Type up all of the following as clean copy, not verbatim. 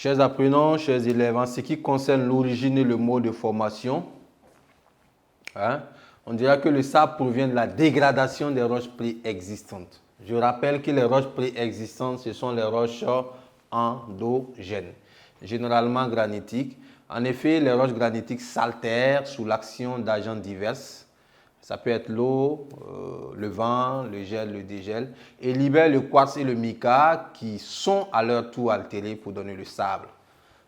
Chers apprenants, chers élèves, en ce qui concerne l'origine et le mode de formation, on dira que le sable provient de la dégradation des roches préexistantes. Je rappelle que les roches préexistantes, ce sont les roches endogènes, généralement granitiques. En effet, les roches granitiques s'altèrent sous l'action d'agents divers. Ça peut être l'eau, le vent, le gel, le dégel, et libèrent le quartz et le mica qui sont à leur tour altérés pour donner le sable.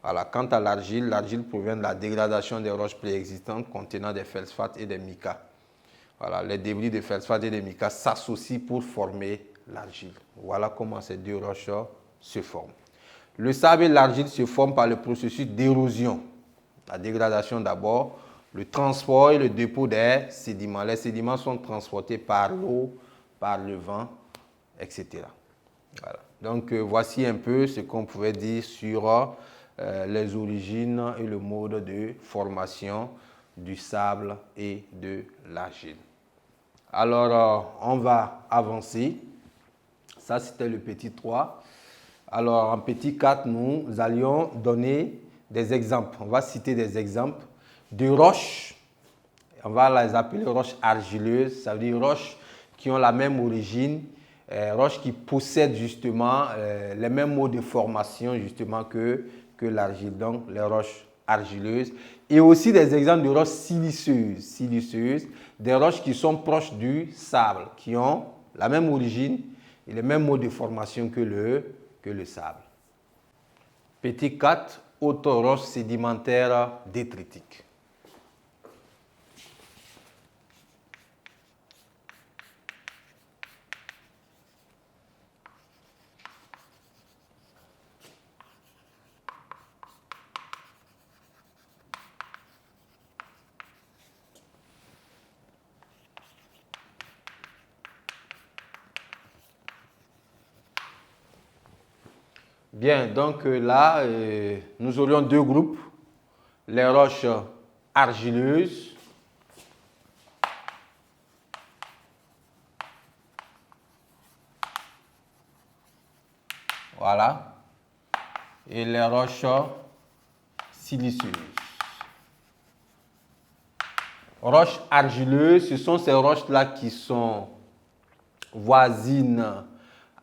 Voilà. Quant à l'argile, l'argile provient de la dégradation des roches préexistantes contenant des feldspaths et des micas. Voilà. Les débris de feldspaths et de micas s'associent pour former l'argile. Voilà comment ces deux roches se forment. Le sable et l'argile se forment par le processus d'érosion. La dégradation d'abord, le transport et le dépôt des sédiments. Les sédiments sont transportés par l'eau, par le vent, etc. Voilà. Donc, voici un peu ce qu'on pouvait dire sur les origines et le mode de formation du sable et de l'argile. Alors, on va avancer. Ça, c'était le petit 3. Alors, en petit 4, nous allions donner des exemples. On va citer des exemples de roches. On va les appeler roches argileuses. Ça veut dire roches qui ont la même origine, roches qui possèdent justement les mêmes modes de formation justement que l'argile. Donc, les roches argileuses. Et aussi des exemples de roches siliceuses, des roches qui sont proches du sable, qui ont la même origine et les mêmes modes de formation que le sable. Petit 4, autres roches sédimentaires détritiques. Bien, donc là, nous aurions deux groupes, les roches argileuses voilà, et les roches siliceuses. Roches argileuses, ce sont ces roches-là qui sont voisines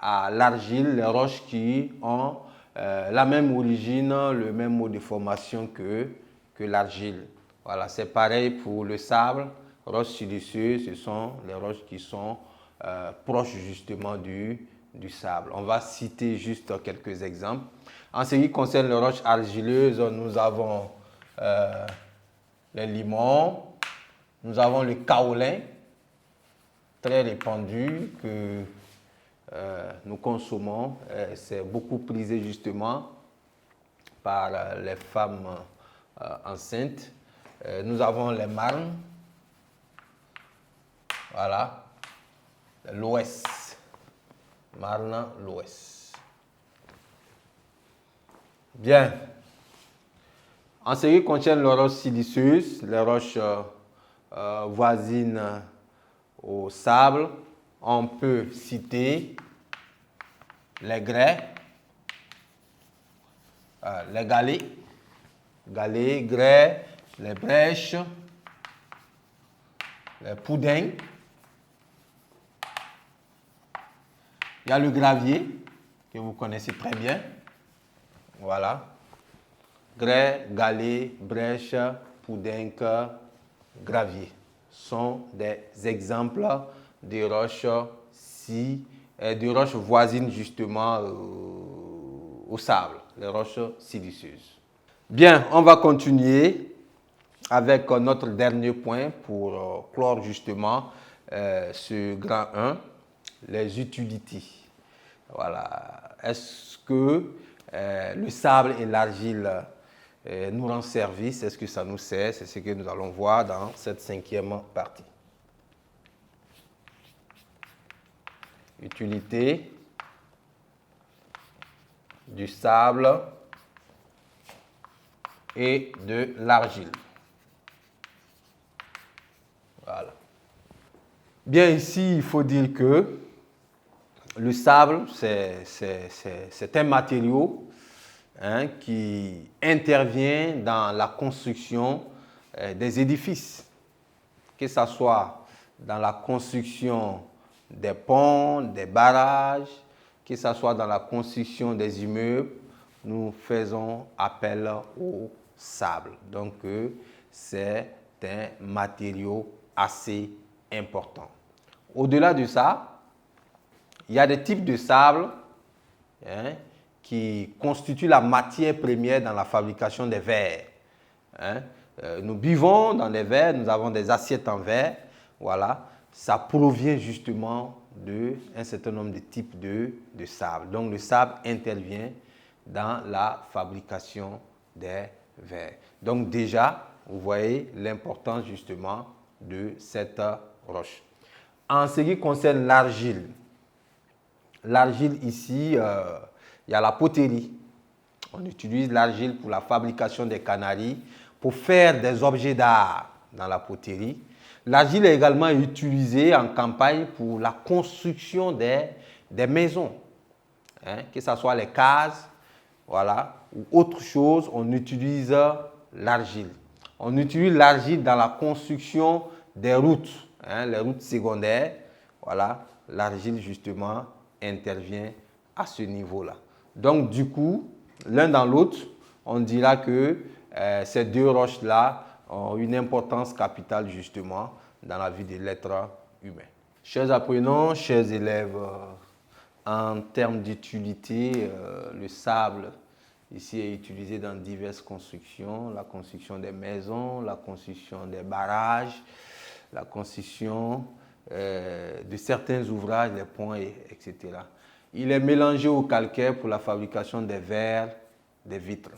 à l'argile, les roches qui ont la même origine, le même mode de formation que l'argile. Voilà, c'est pareil pour le sable. Roches siliceuses, ce sont les roches qui sont proches justement du sable. On va citer juste quelques exemples. En ce qui concerne les roches argileuses, nous avons les limons, nous avons le kaolin, très répandu, que nous consommons. C'est beaucoup prisé justement par les femmes enceintes. Nous avons les marnes, voilà, l'ouest, marne, l'ouest. Bien. En ce qui concerne les roches siliceuses, les roches voisines au sable, on peut citer les grès, les galets, grès, les brèches, les poudins. Il y a le gravier, que vous connaissez très bien. Voilà. Grès, galets, brèches, poudins, gravier sont des exemples de roches voisines justement au sable, les roches siliceuses. Bien, on va continuer avec notre dernier point pour clore justement ce grand 1, les utilités. Voilà. Est-ce que le sable et l'argile nous rendent service? Est-ce que ça nous sert? C'est ce que nous allons voir dans cette 5e partie. Utilité du sable et de l'argile. Voilà. Bien, ici, il faut dire que le sable, c'est un matériau qui intervient dans la construction des édifices, que ce soit dans la construction des ponts, des barrages, que ce soit dans la construction des immeubles, nous faisons appel au sable. Donc, c'est un matériau assez important. Au-delà de ça, il y a des types de sable qui constituent la matière première dans la fabrication des verres. Nous buvons dans les verres, nous avons des assiettes en verre. Voilà, ça provient justement d'un certain nombre de types de sable. Donc, le sable intervient dans la fabrication des verres. Donc, déjà, vous voyez l'importance justement de cette roche. En ce qui concerne l'argile, ici, il y a la poterie. On utilise l'argile pour la fabrication des canaries, pour faire des objets d'art dans la poterie. L'argile est également utilisée en campagne pour la construction des maisons, que ce soit les cases, voilà, ou autre chose, on utilise l'argile. On utilise l'argile dans la construction des routes, les routes secondaires. Voilà, l'argile justement intervient à ce niveau-là. Donc du coup, l'un dans l'autre, on dira que ces deux roches-là ont une importance capitale justement dans la vie de l'être humain. Chers apprenants, chers élèves, en termes d'utilité, le sable ici est utilisé dans diverses constructions, la construction des maisons, la construction des barrages, la construction de certains ouvrages, les ponts, etc. Il est mélangé au calcaire pour la fabrication des verres, des vitres.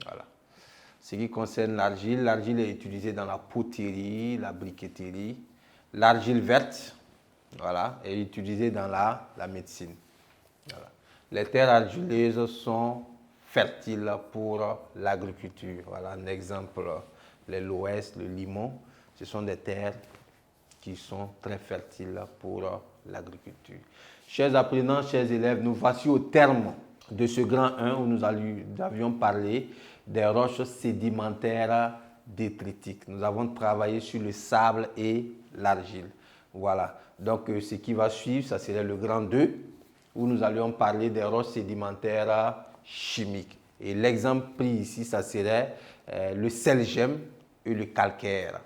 Voilà. Ce qui concerne l'argile, l'argile est utilisée dans la poterie, la briqueterie. L'argile verte, voilà, est utilisée dans la médecine. Voilà. Les terres argileuses sont fertiles pour l'agriculture. Voilà un exemple, les loess, le limon, ce sont des terres qui sont très fertiles pour l'agriculture. Chers apprenants, chers élèves, nous voici au terme de ce grand 1 où nous avions parlé des roches sédimentaires détritiques. Nous avons travaillé sur le sable et l'argile. Voilà. Donc, ce qui va suivre, ça serait le grand 2 où nous allions parler des roches sédimentaires chimiques. Et l'exemple pris ici, ça serait le sel-gemme et le calcaire.